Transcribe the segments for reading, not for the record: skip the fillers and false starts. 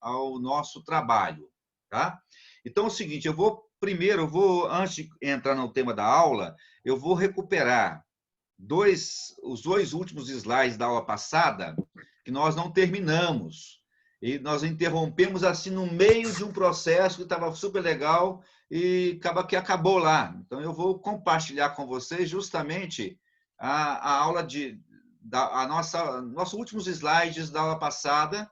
ao nosso trabalho, tá? Então é o seguinte, antes de entrar no tema da aula, eu vou recuperar os dois últimos slides da aula passada, que nós não terminamos. E nós interrompemos assim no meio de um processo que estava super legal e acaba que acabou lá. Então, eu vou compartilhar com vocês justamente a aula nossos últimos slides da aula passada,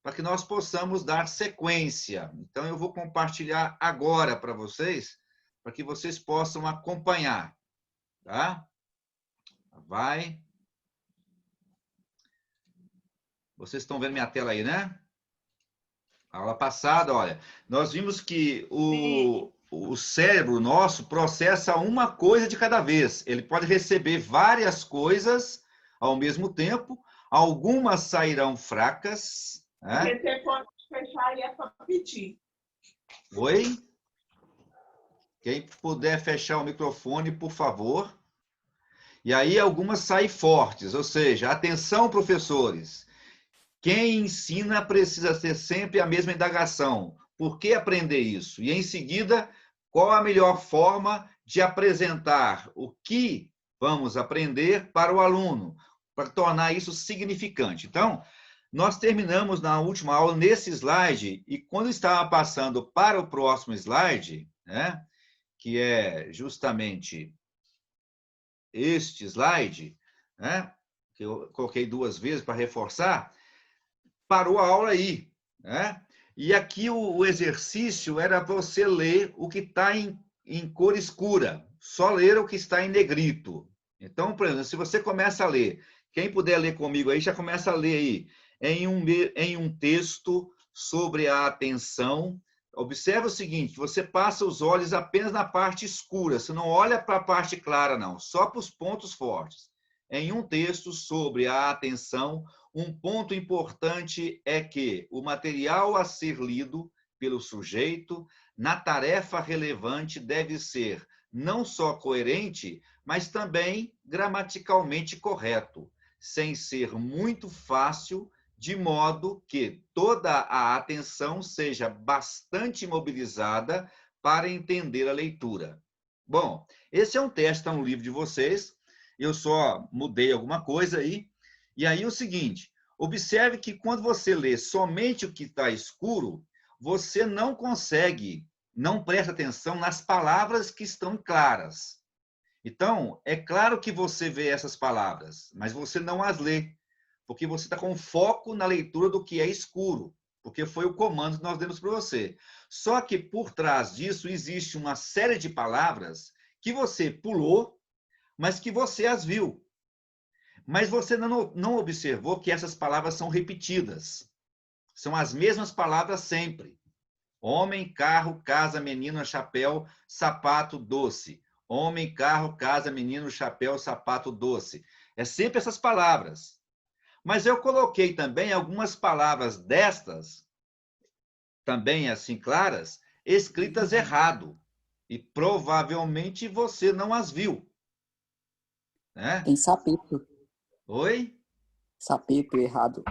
para que nós possamos dar sequência. Então, eu vou compartilhar agora para vocês, para que vocês possam acompanhar. Tá? Vai. Vocês estão vendo minha tela aí, né? A aula passada, olha, nós vimos que o cérebro nosso processa uma coisa de cada vez. Ele pode receber várias coisas ao mesmo tempo, algumas sairão fracas. Né? Você pode fechar e é só pedir. Oi? Quem puder fechar o microfone, por favor. E aí algumas saem fortes, ou seja, atenção, professores. Quem ensina precisa ter sempre a mesma indagação. Por que aprender isso? E, em seguida, qual a melhor forma de apresentar o que vamos aprender para o aluno, para tornar isso significante. Então, nós terminamos na última aula nesse slide, e quando estava passando para o próximo slide, né, que é justamente este slide, né, que eu coloquei duas vezes para reforçar, parou a aula aí. Né? E aqui o exercício era você ler o que está em cor escura, só ler o que está em negrito. Então, por exemplo, se você começa a ler, quem puder ler comigo aí, já começa a ler aí, em um texto sobre a atenção. Observa o seguinte, você passa os olhos apenas na parte escura, você não olha para a parte clara, não, só para os pontos fortes. Em um texto sobre a atenção, um ponto importante é que o material a ser lido pelo sujeito na tarefa relevante deve ser não só coerente, mas também gramaticalmente correto, sem ser muito fácil, de modo que toda a atenção seja bastante mobilizada para entender a leitura. Bom, esse é um teste, está no livro de vocês, eu só mudei alguma coisa aí. E aí o seguinte, observe que quando você lê somente o que está escuro, você não consegue, não presta atenção nas palavras que estão claras. Então, é claro que você vê essas palavras, mas você não as lê, porque você está com foco na leitura do que é escuro, porque foi o comando que nós demos para você. Só que por trás disso existe uma série de palavras que você pulou, mas que você as viu. Mas você não observou que essas palavras são repetidas. São as mesmas palavras sempre. Homem, carro, casa, menino, chapéu, sapato, doce. Homem, carro, casa, menino, chapéu, sapato, doce. É sempre essas palavras. Mas eu coloquei também algumas palavras destas, também assim claras, escritas errado. E provavelmente você não as viu. Né? Tem sapeto. Oi? Sapeto errado.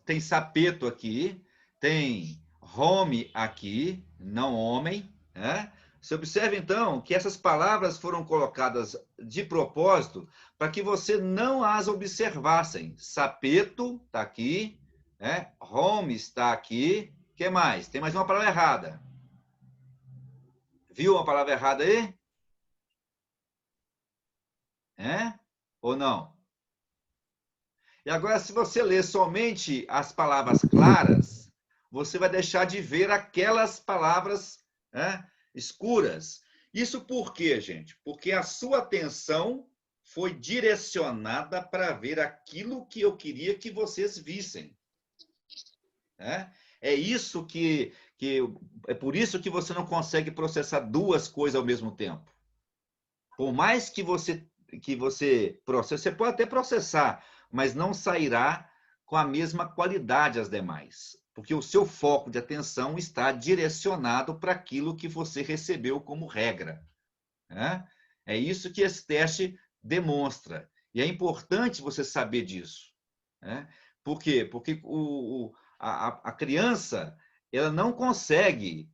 Tem sapeto aqui, tem home aqui, não homem. Né? Você observa, então, que essas palavras foram colocadas de propósito para que você não as observassem. Sapeto está aqui, né? Home está aqui. O que mais? Tem mais uma palavra errada. Viu uma palavra errada aí? É? Ou não? E agora, se você ler somente as palavras claras, você vai deixar de ver aquelas palavras, né, escuras. Isso por quê, gente? Porque a sua atenção foi direcionada para ver aquilo que eu queria que vocês vissem. Né? É por isso que você não consegue processar duas coisas ao mesmo tempo. Por mais que você processe, você pode até processar, mas não sairá com a mesma qualidade as demais, porque o seu foco de atenção está direcionado para aquilo que você recebeu como regra. Né? É isso que esse teste demonstra. E é importante você saber disso. Né? Por quê? Porque a criança ela não consegue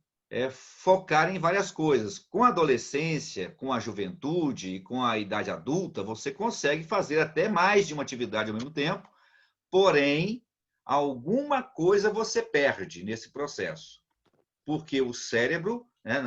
focar em várias coisas. Com a adolescência, com a juventude e com a idade adulta, você consegue fazer até mais de uma atividade ao mesmo tempo, porém, alguma coisa você perde nesse processo. Porque o cérebro, né,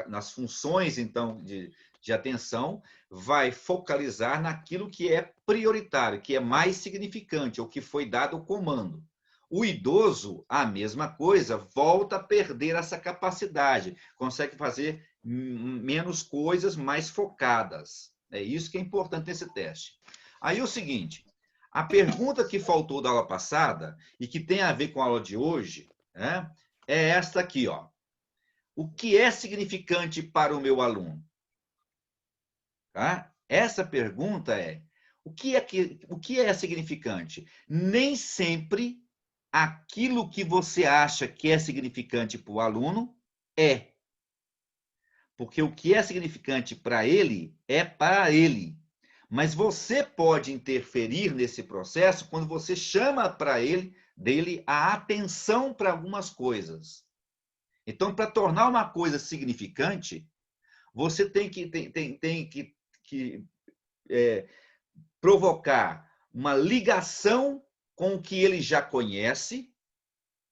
nas funções, então, de atenção, vai focalizar naquilo que é prioritário, que é mais significante, ou que foi dado o comando. O idoso, a mesma coisa, volta a perder essa capacidade, consegue fazer menos coisas mais focadas. É isso que é importante nesse teste. Aí o seguinte, a pergunta que faltou da aula passada, e que tem a ver com a aula de hoje, né, é esta aqui, ó. O que é significante para o meu aluno? Tá? Essa pergunta é, o que é significante? Nem sempre aquilo que você acha que é significante para o aluno é. Porque o que é significante para ele é para ele. Mas você pode interferir nesse processo quando você chama para dele a atenção para algumas coisas. Então, para tornar uma coisa significante, você tem que provocar uma ligação com o que ele já conhece.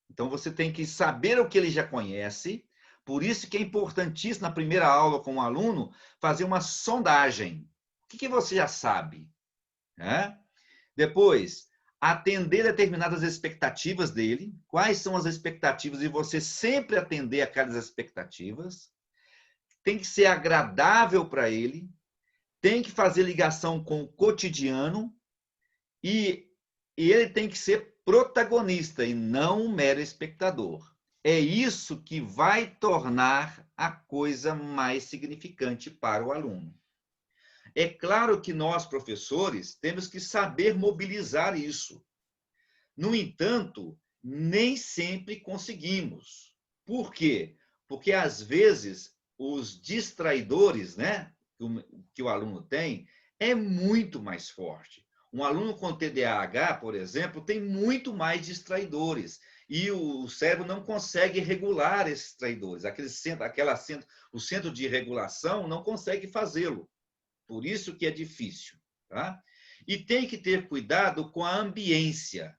Então, você tem que saber o que ele já conhece. Por isso que é importantíssimo, na primeira aula com o aluno, fazer uma sondagem. O que você já sabe? Depois, atender determinadas expectativas dele. Quais são as expectativas? E você sempre atender aquelas expectativas. Tem que ser agradável para ele. Tem que fazer ligação com o cotidiano. E ele tem que ser protagonista e não um mero espectador. É isso que vai tornar a coisa mais significante para o aluno. É claro que nós, professores, temos que saber mobilizar isso. No entanto, nem sempre conseguimos. Por quê? Porque, às vezes, os distraidores, né, que o aluno tem é muito mais forte. Um aluno com TDAH, por exemplo, tem muito mais distraidores. E o cérebro não consegue regular esses distraidores. O centro de regulação não consegue fazê-lo. Por isso que é difícil. Tá? E tem que ter cuidado com a ambiência.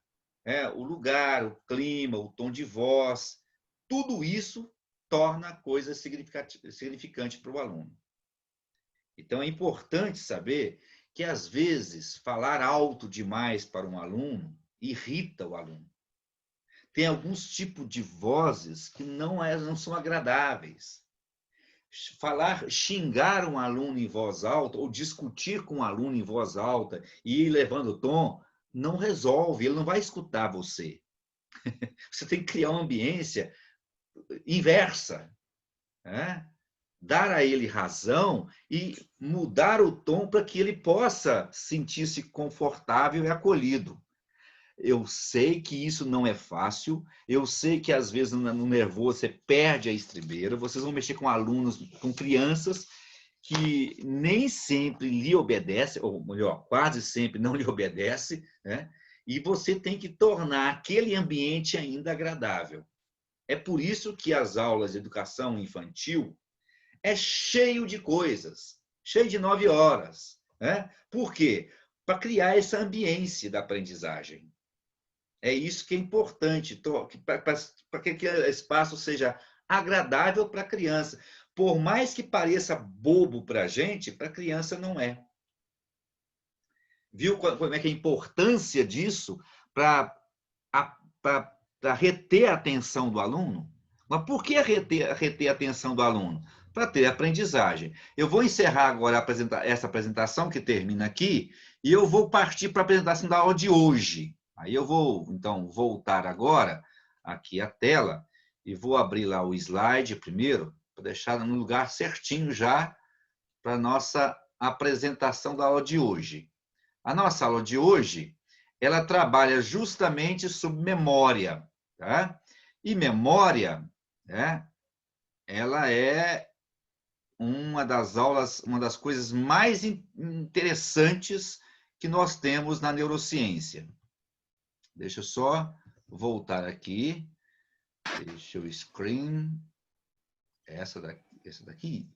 O lugar, o clima, o tom de voz. Tudo isso torna a coisa significante para o aluno. Então, é importante saber que, às vezes, falar alto demais para um aluno irrita o aluno. Tem alguns tipos de vozes que não são agradáveis. Xingar um aluno em voz alta ou discutir com um aluno em voz alta e ir levando o tom, não resolve, ele não vai escutar você. Você tem que criar uma ambiência inversa. Dar a ele razão e mudar o tom para que ele possa sentir-se confortável e acolhido. Eu sei que isso não é fácil, eu sei que às vezes no nervoso você perde a estribeira, vocês vão mexer com alunos, com crianças que nem sempre lhe obedecem, ou melhor, quase sempre não lhe obedecem, né? E você tem que tornar aquele ambiente ainda agradável. É por isso que as aulas de educação infantil é cheio de coisas, cheio de 9 horas. Por quê? Para criar essa ambiência da aprendizagem. É isso que é importante, para que aquele espaço seja agradável para a criança. Por mais que pareça bobo para a gente, para a criança não é. Viu como é que é a importância disso para reter a atenção do aluno? Mas por que reter a atenção do aluno? Para ter aprendizagem. Eu vou encerrar agora essa apresentação, que termina aqui, e eu vou partir para a apresentação da aula de hoje. Aí eu vou, então, voltar agora aqui a tela e vou abrir lá o slide primeiro, para deixar no lugar certinho já para a nossa apresentação da aula de hoje. A nossa aula de hoje, ela trabalha justamente sobre memória. Tá? E memória, né, ela é uma das coisas mais interessantes que nós temos na neurociência. Deixa eu só voltar aqui. Deixa eu screen. Essa daqui.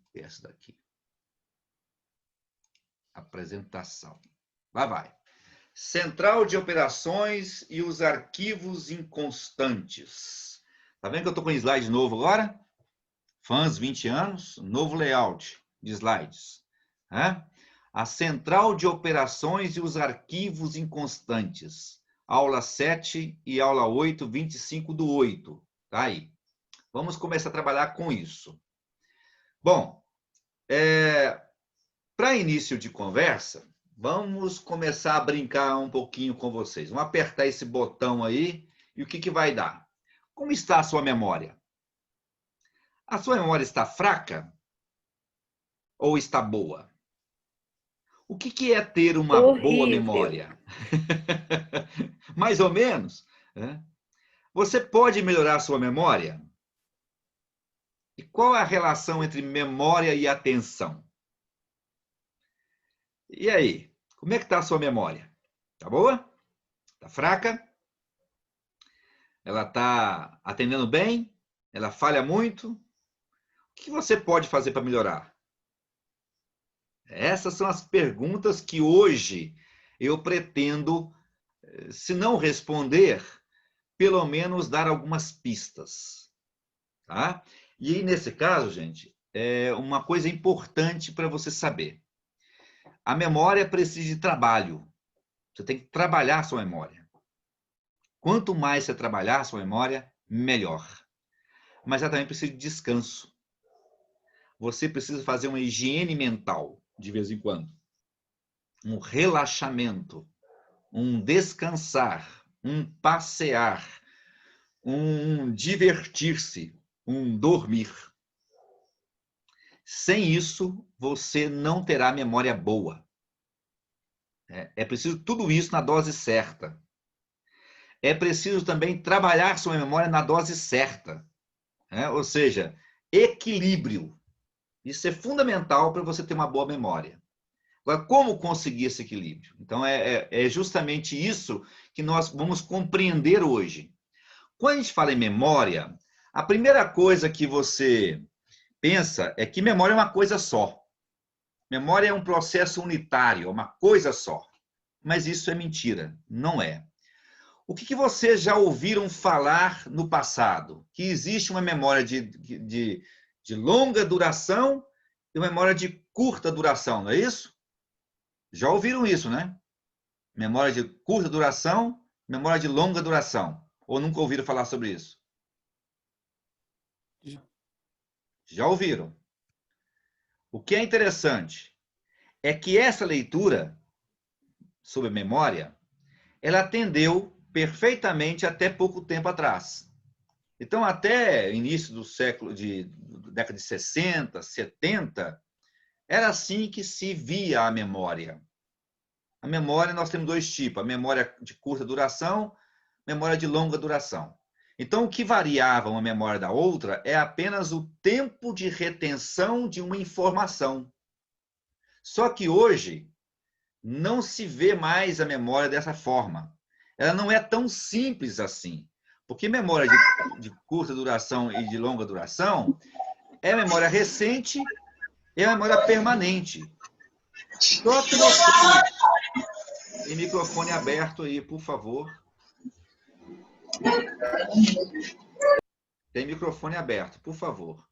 Apresentação. Vai. Central de operações e os arquivos inconstantes. Tá vendo que eu estou com um slide novo agora? Fãs 20 anos, novo layout de slides. A central de operações e os arquivos inconstantes. Aula 7 e aula 8, 25/8. Tá aí. Vamos começar a trabalhar com isso. Bom, para início de conversa, vamos começar a brincar um pouquinho com vocês. Vamos apertar esse botão aí e o que vai dar? Como está a sua memória? A sua memória está fraca ou está boa? O que é ter uma boa memória? Mais ou menos. Você pode melhorar a sua memória? E qual é a relação entre memória e atenção? E aí? Como é que está a sua memória? Está boa? Está fraca? Ela está atendendo bem? Ela falha muito? O que você pode fazer para melhorar? Essas são as perguntas que hoje eu pretendo, se não responder, pelo menos dar algumas pistas. Tá? E aí, nesse caso, gente, é uma coisa importante para você saber. A memória precisa de trabalho. Você tem que trabalhar a sua memória. Quanto mais você trabalhar a sua memória, melhor. Mas ela também precisa de descanso. Você precisa fazer uma higiene mental, de vez em quando. Um relaxamento, um descansar, um passear, um divertir-se, um dormir. Sem isso, você não terá memória boa. É preciso tudo isso na dose certa. É preciso também trabalhar sua memória na dose certa. Ou seja, equilíbrio. Isso é fundamental para você ter uma boa memória. Agora, como conseguir esse equilíbrio? Então, é justamente isso que nós vamos compreender hoje. Quando a gente fala em memória, a primeira coisa que você pensa é que memória é uma coisa só. Memória é um processo unitário, é uma coisa só. Mas isso é mentira, não é. O que vocês já ouviram falar no passado? Que existe uma memória de longa duração e uma memória de curta duração, não é isso? Já ouviram isso, né? Memória de curta duração, memória de longa duração. Ou nunca ouviram falar sobre isso? Já ouviram. O que é interessante é que essa leitura sobre memória, ela atendeu perfeitamente até pouco tempo atrás. Então, até início do século, década de 60, 70, era assim que se via a memória. A memória, nós temos dois tipos, a memória de curta duração, memória de longa duração. Então, o que variava uma memória da outra é apenas o tempo de retenção de uma informação. Só que hoje, não se vê mais a memória dessa forma. Ela não é tão simples assim. Porque memória de curta duração e de longa duração é memória recente e é memória permanente. Só que você tem microfone aberto aí, por favor. Tem microfone aberto, por favor.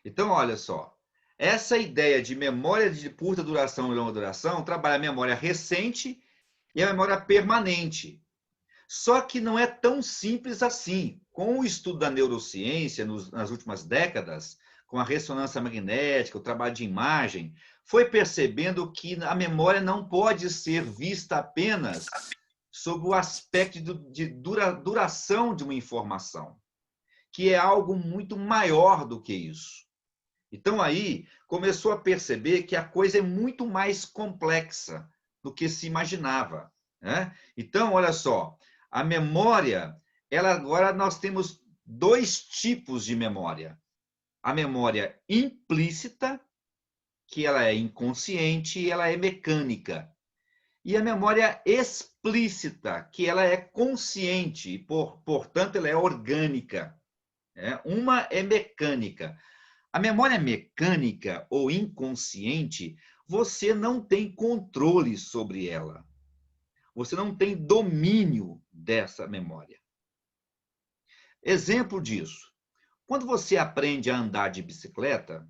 Então, olha só. Essa ideia de memória de curta duração e longa duração trabalha a memória recente e a memória permanente. Só que não é tão simples assim. Com o estudo da neurociência nas últimas décadas, com a ressonância magnética, o trabalho de imagem, foi percebendo que a memória não pode ser vista apenas sob o aspecto de duração de uma informação, que é algo muito maior do que isso. Então, aí, começou a perceber que a coisa é muito mais complexa do que se imaginava. Então, olha só, a memória, agora nós temos dois tipos de memória. A memória implícita, que ela é inconsciente e ela é mecânica. e a memória explícita, que ela é consciente, e, portanto, ela é orgânica. Uma é mecânica. A memória mecânica ou inconsciente, você não tem controle sobre ela. Você não tem domínio dessa memória. Exemplo disso. Quando você aprende a andar de bicicleta,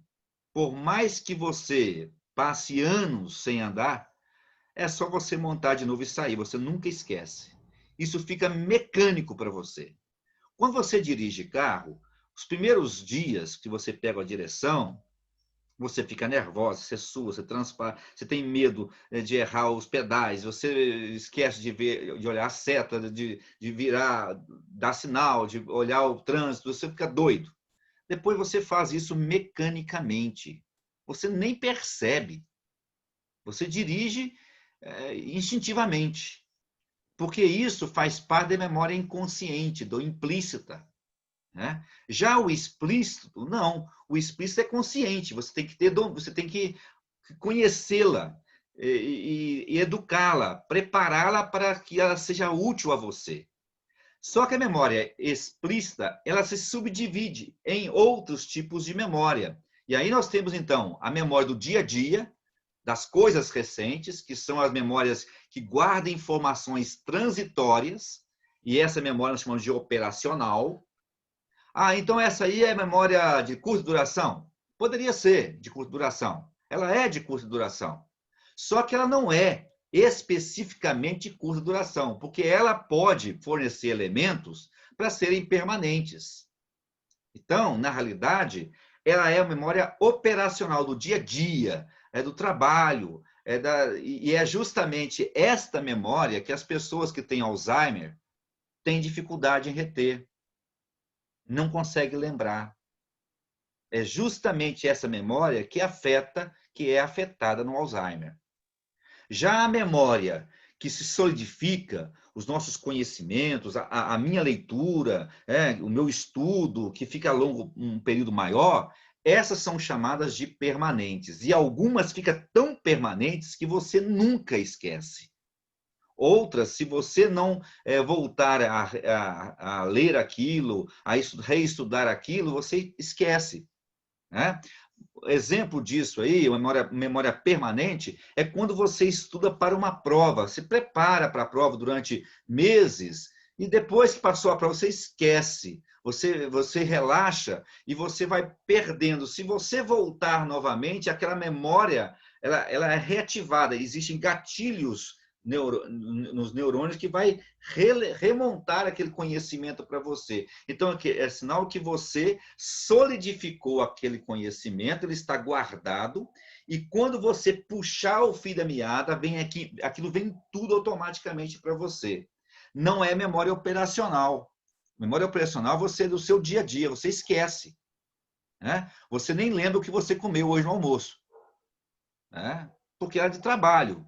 por mais que você passe anos sem andar, é só você montar de novo e sair, você nunca esquece. Isso fica mecânico para você. Quando você dirige carro, os primeiros dias que você pega a direção, você fica nervosa, você sua, você transpara, você tem medo de errar os pedais, você esquece de ver, de olhar a seta, de virar, dar sinal, de olhar o trânsito, você fica doido. Depois você faz isso mecanicamente. Você nem percebe. Você dirige instintivamente. Porque isso faz parte da memória inconsciente, do implícita. Né? Já o explícito, não. O explícito é consciente. Você tem que ter, você tem que conhecê-la e educá-la, prepará-la para que ela seja útil a você. Só que a memória explícita, ela se subdivide em outros tipos de memória. E aí nós temos, então, a memória do dia a dia, das coisas recentes, que são as memórias que guardam informações transitórias, e essa memória nós chamamos de operacional. Então essa aí é memória de curta duração? Poderia ser de curta duração. Ela é de curta duração. Só que ela não é especificamente de curta duração, porque ela pode fornecer elementos para serem permanentes. Então, na realidade, ela é a memória operacional do dia a dia, do trabalho, e é justamente esta memória que as pessoas que têm Alzheimer têm dificuldade em reter, não conseguem lembrar. É justamente essa memória que é afetada no Alzheimer. Já a memória que se solidifica, os nossos conhecimentos, a minha leitura, o meu estudo, que fica a longo um período maior, essas são chamadas de permanentes. E algumas ficam tão permanentes que você nunca esquece. Outras, se você não voltar a ler aquilo, a reestudar aquilo, você esquece. Né? Exemplo disso aí, memória permanente, é quando você estuda para uma prova, se prepara para a prova durante meses e depois que passou a prova, você esquece, você relaxa e você vai perdendo. Se você voltar novamente, aquela memória ela é reativada, existem gatilhos nos neurônios que vai remontar aquele conhecimento para você. Então, é sinal que você solidificou aquele conhecimento, ele está guardado, e quando você puxar o fio da meada, aquilo vem tudo automaticamente para você. Não é memória operacional. Memória operacional você é do seu dia a dia, você esquece. Né? Você nem lembra o que você comeu hoje no almoço. Né? Porque era de trabalho.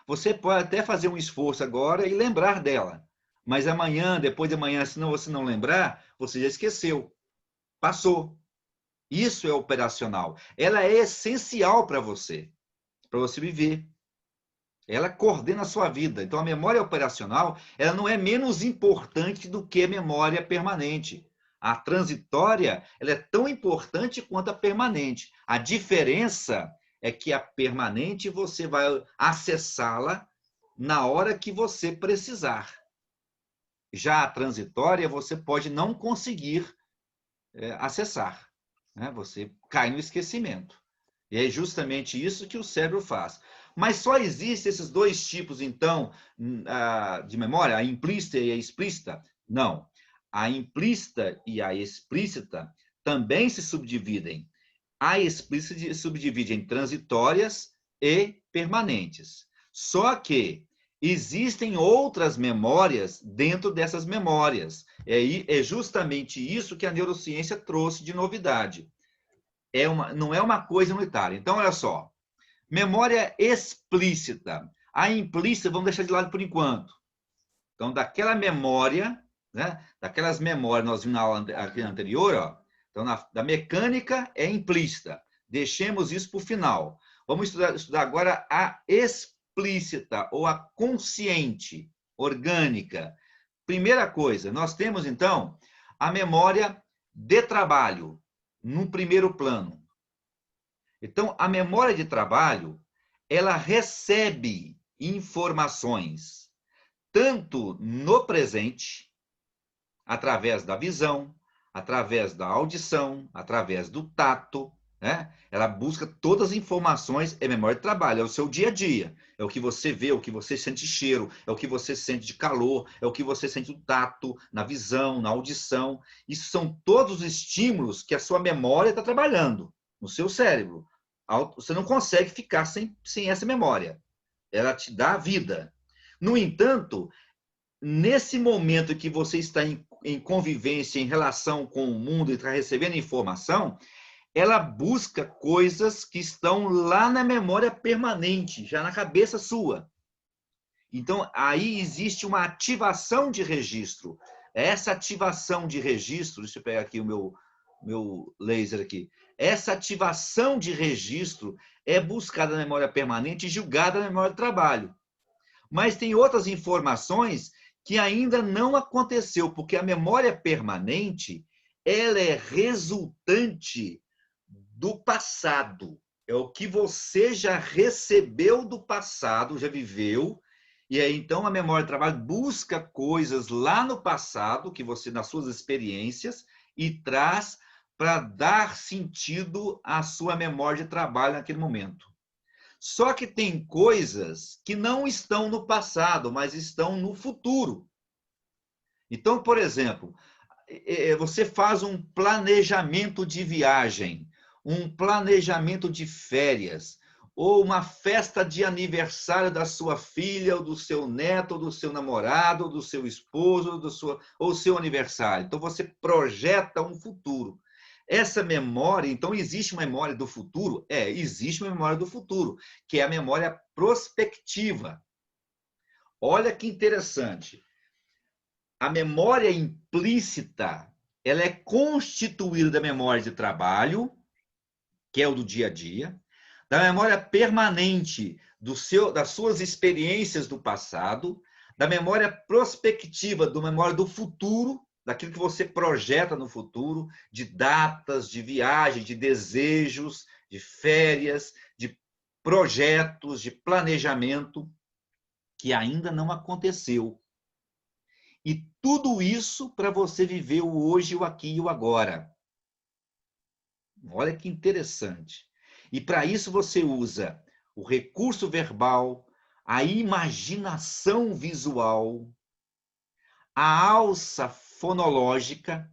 Você pode até fazer um esforço agora e lembrar dela, mas amanhã, depois de amanhã, se você não lembrar, você já esqueceu, passou. Isso é operacional. Ela é essencial para você viver. Ela coordena a sua vida. Então, a memória operacional, ela não é menos importante do que a memória permanente. A transitória, ela é tão importante quanto a permanente. A diferença é que a permanente você vai acessá-la na hora que você precisar. Já a transitória você pode não conseguir acessar. Né? Você cai no esquecimento. E é justamente isso que o cérebro faz. Mas só existem esses dois tipos, então, de memória, a implícita e a explícita? Não. A implícita e a explícita também se subdividem. A explícita se subdivide em transitórias e permanentes. Só que existem outras memórias dentro dessas memórias. É justamente isso que a neurociência trouxe de novidade. Não é uma coisa unitária. Então, olha só. Memória explícita. A implícita, vamos deixar de lado por enquanto. Então, daquela memória, né? Daquelas memórias, nós vimos na aula anterior, ó, então, da mecânica é implícita. Deixemos isso para o final. Vamos estudar agora a implícita ou a consciente, orgânica. Primeira coisa, nós temos, então, a memória de trabalho, no primeiro plano. Então, a memória de trabalho, ela recebe informações, tanto no presente, através da visão, através da audição, através do tato, né? Ela busca todas as informações, é memória de trabalho, é o seu dia a dia, é o que você vê, é o que você sente cheiro, é o que você sente de calor, é o que você sente do tato, na visão, na audição. Isso são todos os estímulos que a sua memória está trabalhando no seu cérebro. Você não consegue ficar sem essa memória. Ela te dá vida. No entanto, nesse momento que você está em convivência, em relação com o mundo e está recebendo informação, ela busca coisas que estão lá na memória permanente, já na cabeça sua. Então, aí existe uma ativação de registro. Essa ativação de registro, deixa eu pegar aqui o meu laser aqui. Essa ativação de registro é buscada na memória permanente e julgada na memória do trabalho. Mas tem outras informações que ainda não aconteceu, porque a memória permanente, ela é resultante do passado. É o que você já recebeu do passado, já viveu, e aí então a memória de trabalho busca coisas lá no passado, que você, nas suas experiências, e traz para dar sentido à sua memória de trabalho naquele momento. Só que tem coisas que não estão no passado, mas estão no futuro. Então, por exemplo, você faz um planejamento de viagem, um planejamento de férias, ou uma festa de aniversário da sua filha, ou do seu neto, ou do seu namorado, ou do seu esposo, ou seu aniversário. Então, você projeta um futuro. Essa memória, então, existe uma memória do futuro? Existe uma memória do futuro, que é a memória prospectiva. Olha que interessante. A memória implícita, ela é constituída da memória de trabalho, que é o do dia a dia, da memória permanente das suas experiências do passado, da memória prospectiva, da memória do futuro, daquilo que você projeta no futuro, de datas, de viagens, de desejos, de férias, de projetos, de planejamento, que ainda não aconteceu. E tudo isso para você viver o hoje, o aqui e o agora. Olha que interessante. E para isso você usa o recurso verbal, a imaginação visual, a alça fonológica,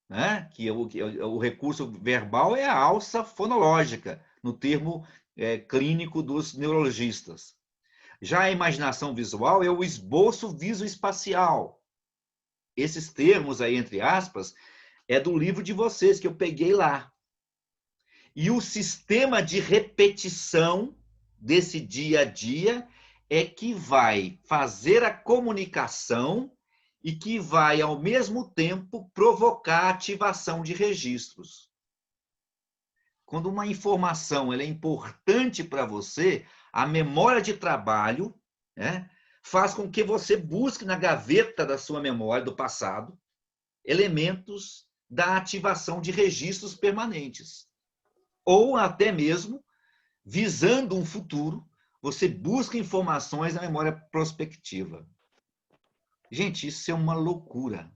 né? Que o recurso verbal é a alça fonológica, no termo clínico dos neurologistas. Já a imaginação visual é o esboço visoespacial. Esses termos aí, entre aspas, é do livro de vocês, que eu peguei lá. E o sistema de repetição desse dia a dia é que vai fazer a comunicação e que vai, ao mesmo tempo, provocar a ativação de registros. Quando uma informação ela é importante para você, a memória de trabalho, né, faz com que você busque na gaveta da sua memória do passado elementos da ativação de registros permanentes. Ou até mesmo, visando um futuro, você busca informações na memória prospectiva. Gente, isso é uma loucura.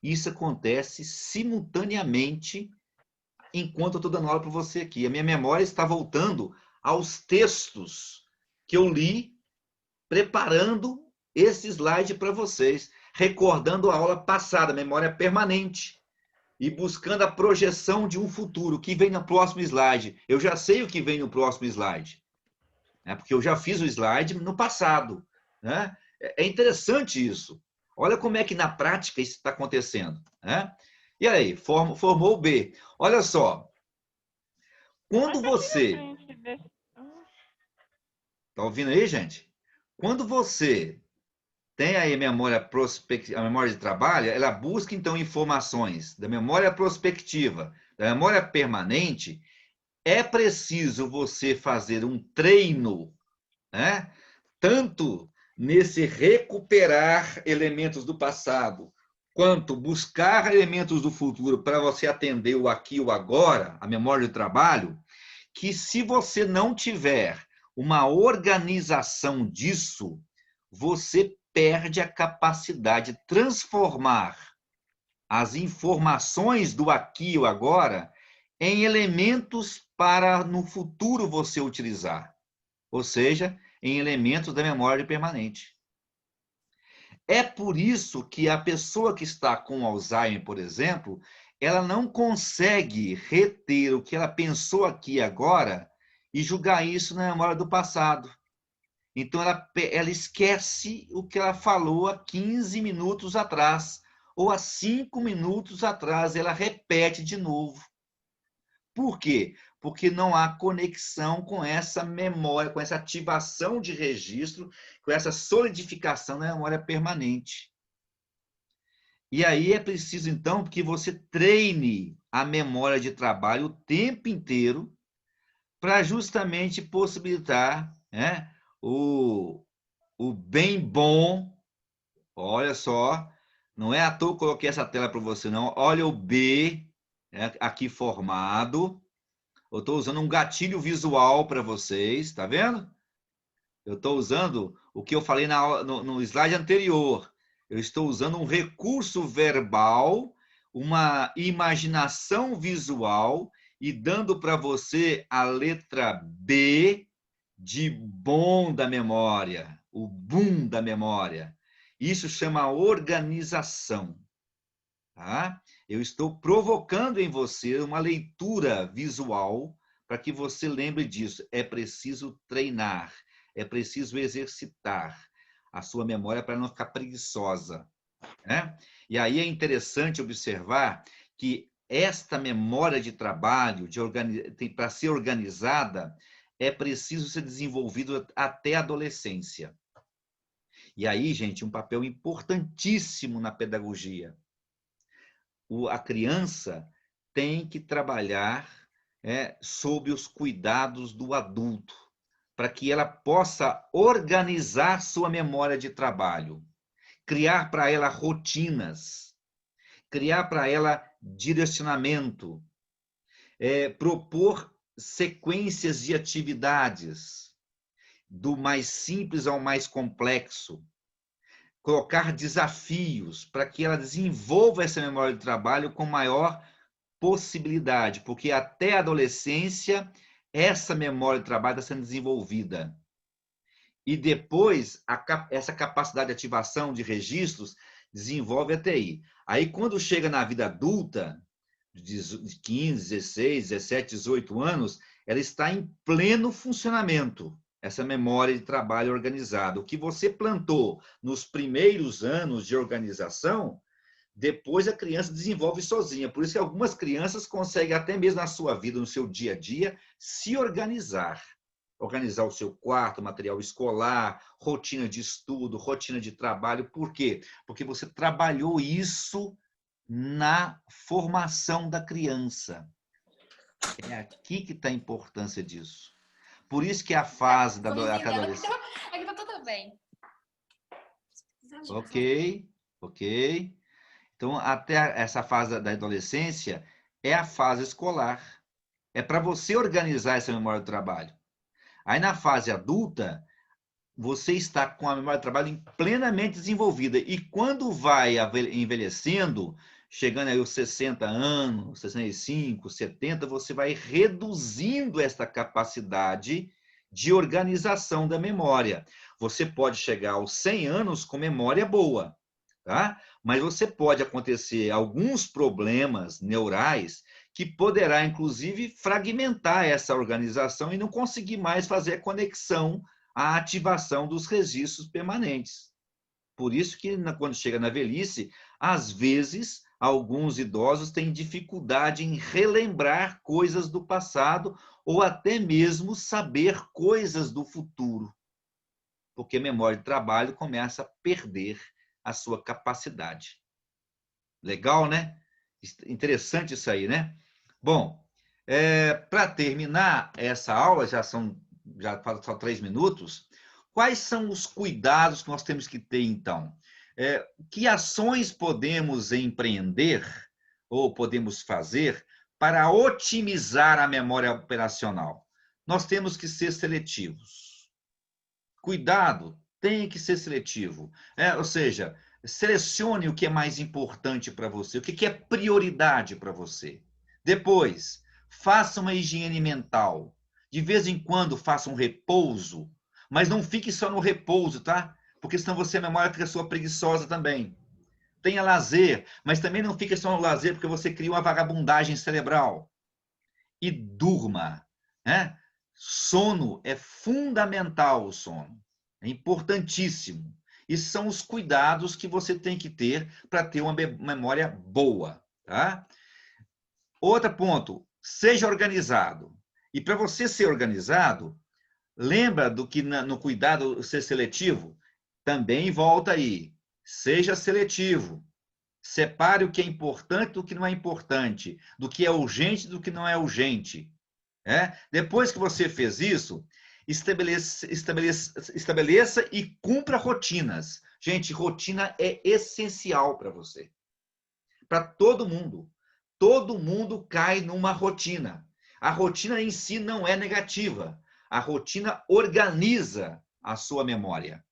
Isso acontece simultaneamente enquanto eu estou dando aula para você aqui. A minha memória está voltando aos textos que eu li, preparando esse slide para vocês, recordando a aula passada, memória permanente, e buscando a projeção de um futuro, que vem no próximo slide. Eu já sei o que vem no próximo slide, né? Porque eu já fiz o slide no passado, né? É interessante isso. Olha como é que na prática isso está acontecendo, né? E aí, formou o B. Olha só. Quando você... Está ouvindo aí, gente? Quando você tem aí a memória prospectiva, a memória de trabalho, ela busca, então, informações da memória prospectiva, da memória permanente. É preciso você fazer um treino, né? Tanto nesse recuperar elementos do passado, quanto buscar elementos do futuro para você atender o aqui e o agora, a memória de trabalho, que se você não tiver uma organização disso, você perde a capacidade de transformar as informações do aqui e o agora em elementos para no futuro você utilizar, ou seja, em elementos da memória permanente. É por isso que a pessoa que está com Alzheimer, por exemplo, ela não consegue reter o que ela pensou aqui e agora e julgar isso na memória do passado. Então, ela esquece o que ela falou há 15 minutos atrás, ou há 5 minutos atrás, ela repete de novo. Por quê? Porque não há conexão com essa memória, com essa ativação de registro, com essa solidificação da memória permanente. E aí é preciso, então, que você treine a memória de trabalho o tempo inteiro para justamente possibilitar, né, o bem bom. Olha só, não é à toa que eu coloquei essa tela para você, não. Olha o B, né, aqui formado. Eu estou usando um gatilho visual para vocês, tá vendo? Eu estou usando o que eu falei no slide anterior. Eu estou usando um recurso verbal, uma imaginação visual e dando para você a letra B de bom da memória, o boom da memória. Isso chama organização. Tá? Eu estou provocando em você uma leitura visual para que você lembre disso. É preciso treinar, é preciso exercitar a sua memória para não ficar preguiçosa, né? E aí é interessante observar que esta memória de trabalho, para ser organizada, é preciso ser desenvolvido até a adolescência. E aí, gente, um papel importantíssimo na pedagogia. A criança tem que trabalhar sob os cuidados do adulto, para que ela possa organizar sua memória de trabalho, criar para ela rotinas, criar para ela direcionamento, propor sequências de atividades, do mais simples ao mais complexo, colocar desafios para que ela desenvolva essa memória de trabalho com maior possibilidade, porque até a adolescência essa memória de trabalho está sendo desenvolvida. E depois, essa capacidade de ativação de registros desenvolve até aí. Aí, quando chega na vida adulta, de 15, 16, 17, 18 anos, ela está em pleno funcionamento, essa memória de trabalho organizada. O que você plantou nos primeiros anos de organização, depois a criança desenvolve sozinha. Por isso que algumas crianças conseguem, até mesmo na sua vida, no seu dia a dia, se organizar. Organizar o seu quarto, material escolar, rotina de estudo, rotina de trabalho. Por quê? Porque você trabalhou isso na formação da criança. É aqui que está a importância disso. Por isso que a fase da adolescência... Aqui tá tudo bem. Ok. Então, até essa fase da adolescência é a fase escolar. É para você organizar essa memória do trabalho. Aí, na fase adulta, você está com a memória do trabalho plenamente desenvolvida. E quando vai envelhecendo, chegando aí aos 60 anos, 65, 70, você vai reduzindo esta capacidade de organização da memória. Você pode chegar aos 100 anos com memória boa, tá? Mas você pode acontecer alguns problemas neurais que poderá, inclusive, fragmentar essa organização e não conseguir mais fazer a conexão, a ativação dos registros permanentes. Por isso que, quando chega na velhice, às vezes, alguns idosos têm dificuldade em relembrar coisas do passado ou até mesmo saber coisas do futuro, porque a memória de trabalho começa a perder a sua capacidade. Legal, né? Interessante isso aí, né? Bom, para terminar essa aula, já faltam só 3 minutos, Quais são os cuidados que nós temos que ter, então? Que ações podemos empreender ou podemos fazer para otimizar a memória operacional? Nós temos que ser seletivos. Cuidado, tem que ser seletivo. Ou seja, selecione o que é mais importante para você, o que é prioridade para você. Depois, faça uma higiene mental. De vez em quando, faça um repouso, mas não fique só no repouso, tá? Porque senão a memória fica sua preguiçosa também. Tenha lazer, mas também não fique só no lazer, porque você cria uma vagabundagem cerebral. E durma, né? Sono é fundamental, o sono. É importantíssimo. E são os cuidados que você tem que ter para ter uma memória boa, tá? Outro ponto, seja organizado. E para você ser organizado, lembra do que no cuidado ser seletivo? Também volta aí. Seja seletivo. Separe o que é importante do que não é importante, do que é urgente do que não é urgente. Depois que você fez isso, estabeleça e cumpra rotinas. Gente, rotina é essencial para você. Para todo mundo. Todo mundo cai numa rotina. A rotina em si não é negativa. A rotina organiza a sua memória.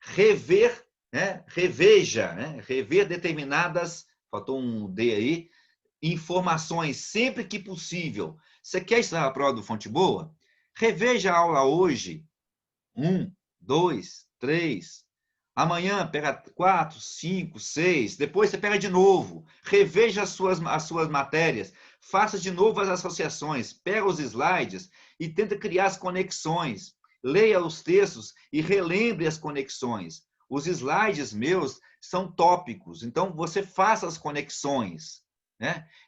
Rever determinadas, faltou um D aí, informações sempre que possível. Você quer estudar a prova do Fonte Boa? Reveja a aula hoje. 1, 2, 3. Amanhã pega 4, 5, 6. Depois você pega de novo. Reveja as suas matérias. Faça de novo as associações. Pega os slides e tenta criar as conexões. Leia os textos e relembre as conexões. Os slides meus são tópicos, então você faça as conexões.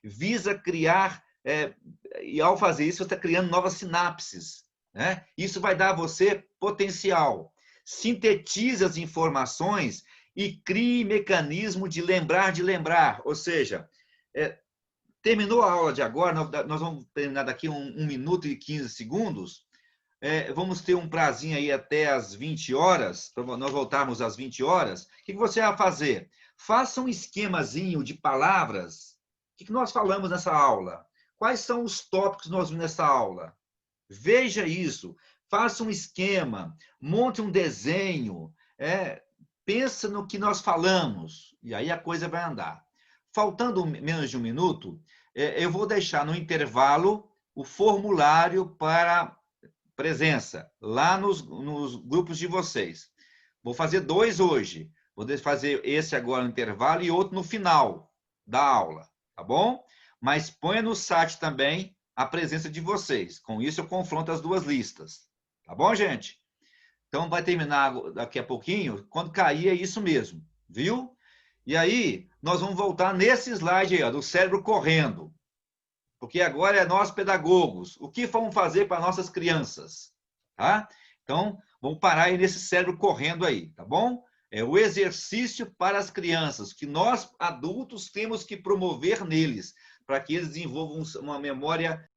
Visa criar, e ao fazer isso, você está criando novas sinapses. Isso vai dar a você potencial. Sintetize as informações e crie mecanismo de lembrar. Ou seja, terminou a aula de agora, nós vamos terminar daqui 1 minuto e 15 segundos. Vamos ter um prazinho aí até às 20 horas, para nós voltarmos às 20 horas. O que você vai fazer? Faça um esquemazinho de palavras. O que nós falamos nessa aula? Quais são os tópicos que nós vimos nessa aula? Veja isso. Faça um esquema. Monte um desenho. Pensa no que nós falamos. E aí a coisa vai andar. Faltando menos de 1 minuto, eu vou deixar no intervalo o formulário para presença, lá nos grupos de vocês. Vou fazer 2 hoje. Vou fazer esse agora no intervalo e outro no final da aula, tá bom? Mas ponha no site também a presença de vocês. Com isso, eu confronto as 2 listas. Tá bom, gente? Então, vai terminar daqui a pouquinho. Quando cair, é isso mesmo. Viu? E aí, nós vamos voltar nesse slide aí, ó, do cérebro correndo. Porque agora é nós pedagogos. O que vamos fazer para nossas crianças? Tá? Então, vamos parar aí nesse cérebro correndo aí, tá bom? É o exercício para as crianças, que nós, adultos, temos que promover neles, para que eles desenvolvam uma memória